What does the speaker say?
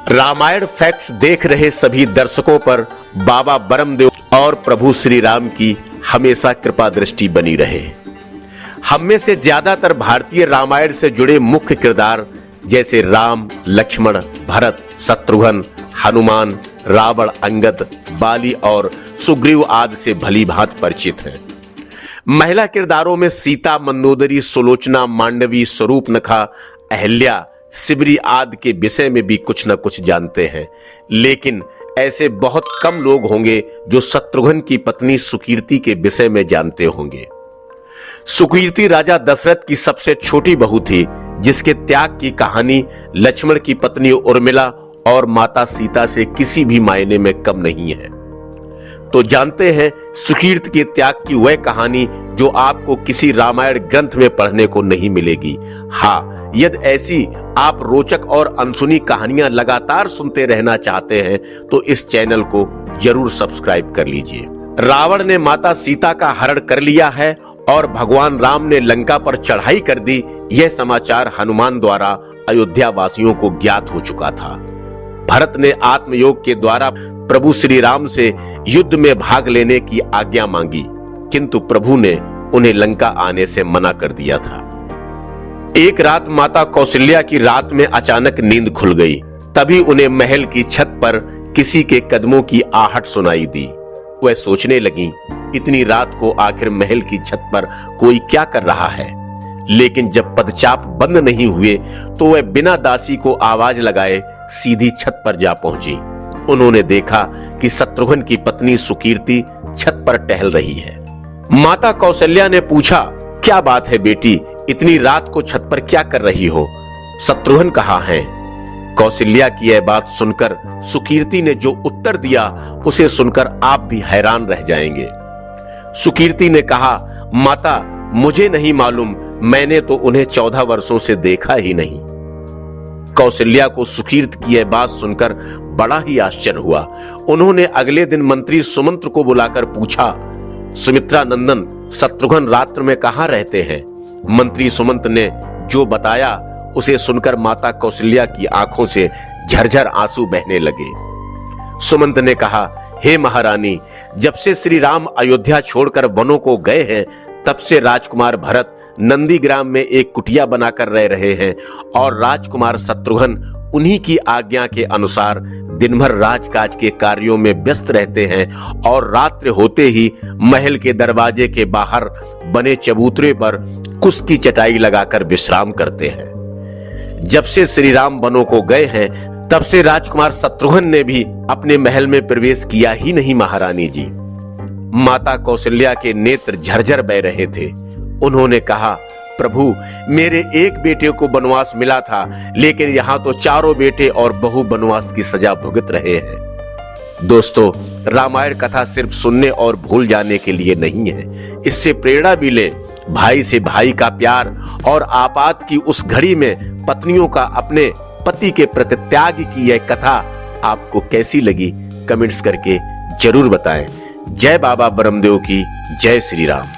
Ramayan facts देख रहे सभी दर्शकों पर बाबा बरमदेव और प्रभु श्री राम की हमेशा कृपा दृष्टि बनी रहे। हम में से ज्यादातर भारतीय रामायण से जुड़े मुख्य किरदार जैसे राम, लक्ष्मण, भरत, शत्रुघ्न, हनुमान, रावण, अंगद, बाली और सुग्रीव आदि से भली भांति परिचित हैं। महिला किरदारों में सीता, मंदोदरी, सुलोचना, मांडवी, स्वरूपनखा, अहल्या, सिबरी आदि के विषय में भी कुछ न कुछ जानते हैं, लेकिन ऐसे बहुत कम लोग होंगे जो शत्रुघ्न की पत्नी सुकीर्ति के विषय में जानते होंगे। सुकीर्ति राजा दशरथ की सबसे छोटी बहू थी, जिसके त्याग की कहानी लक्ष्मण की पत्नी उर्मिला और माता सीता से किसी भी मायने में कम नहीं है। तो जानते हैं सुकीर्ति के त्याग की वह कहानी जो आपको किसी रामायण ग्रंथ में पढ़ने को नहीं मिलेगी। हाँ, यदि ऐसी आप रोचक और अनसुनी कहानियां लगातार सुनते रहना चाहते हैं तो इस चैनल को जरूर सब्सक्राइब कर लीजिए। रावण ने माता सीता का हरण कर लिया है और भगवान राम ने लंका पर चढ़ाई कर दी, यह समाचार हनुमान द्वारा अयोध्या वासियों को ज्ञात हो चुका था। भरत ने आत्मयोग के द्वारा प्रभु श्री राम से युद्ध में भाग लेने की आज्ञा मांगी, किंतु प्रभु ने उन्हें लंका आने से मना कर दिया था। एक रात माता कौशल्या की रात में अचानक नींद खुल गई। तभी उन्हें महल की छत पर किसी के कदमों की आहट सुनाई दी। वह सोचने लगी, इतनी रात को आखिर महल की छत पर कोई क्या कर रहा है। लेकिन जब पदचाप बंद नहीं हुए तो वह बिना दासी को आवाज लगाए सीधी छत पर जा पहुंची। उन्होंने देखा कि शत्रुघ्न की पत्नी सुकीर्ति छत पर टहल रही है। माता कौशल्या ने पूछा, क्या बात है बेटी, इतनी रात को छत पर क्या कर रही हो? शत्रुघ्न कहाँ है? कौशल्या की यह बात सुनकर सुकीर्ति ने जो उत्तर दिया उसे सुनकर आप भी हैरान रह जाएंगे। सुकीर्ति ने कहा, माता मुझे नहीं मालूम, मैंने तो उन्हें 14 वर्षों से देखा ही नहीं। कौशल्या को सुकीर्ति की यह बात सुनकर बड़ा ही आश्चर्य हुआ। उन्होंने अगले दिन मंत्री सुमंत्र को बुलाकर पूछा, सुमित्रा नंदन, शत्रुघ्न रात्र में कहां रहते हैं? मंत्री सुमंत्र ने जो बताया उसे सुनकर माता कौशल्या की आंखों से झरझर आंसू बहने लगे। सुमंत्र ने कहा, हे महारानी, जब से श्री राम अयोध्या छोड़कर वनों को गए हैं तब से राजकुमार भरत नंदीग्राम में एक कुटिया बनाकर रह रहे हैं और राजकुमार शत्रुघ्न उन्हीं की आज्ञा के अनुसार दिन भर राजकाज के कार्यों में व्यस्त रहते हैं और रात्रि होते ही महल के दरवाजे के बाहर बने चबूतरे पर कुश की चटाई लगाकर विश्राम करते हैं। जब से श्री राम वनों को गए हैं तब से राजकुमार शत्रुघ्न ने भी अपने महल में प्रवेश किया ही नहीं महारानी जी। माता कौशल्या के नेत्र झरझर बह रहे थे। उन्होंने कहा, प्रभु, मेरे एक बेटे को वनवास मिला था, लेकिन यहाँ तो चारों बेटे और बहू वनवास की सजा भुगत रहे हैं। दोस्तों, रामायण कथा सिर्फ सुनने और भूल जाने के लिए नहीं है, इससे प्रेरणा भी लें। भाई से भाई का प्यार और आपात की उस घड़ी में पत्नियों का अपने पति के प्रति त्याग की यह कथा आपको कैसी लगी, कमेंट्स करके जरूर बताएं। जय बाबा बरमदेव की जय श्री राम।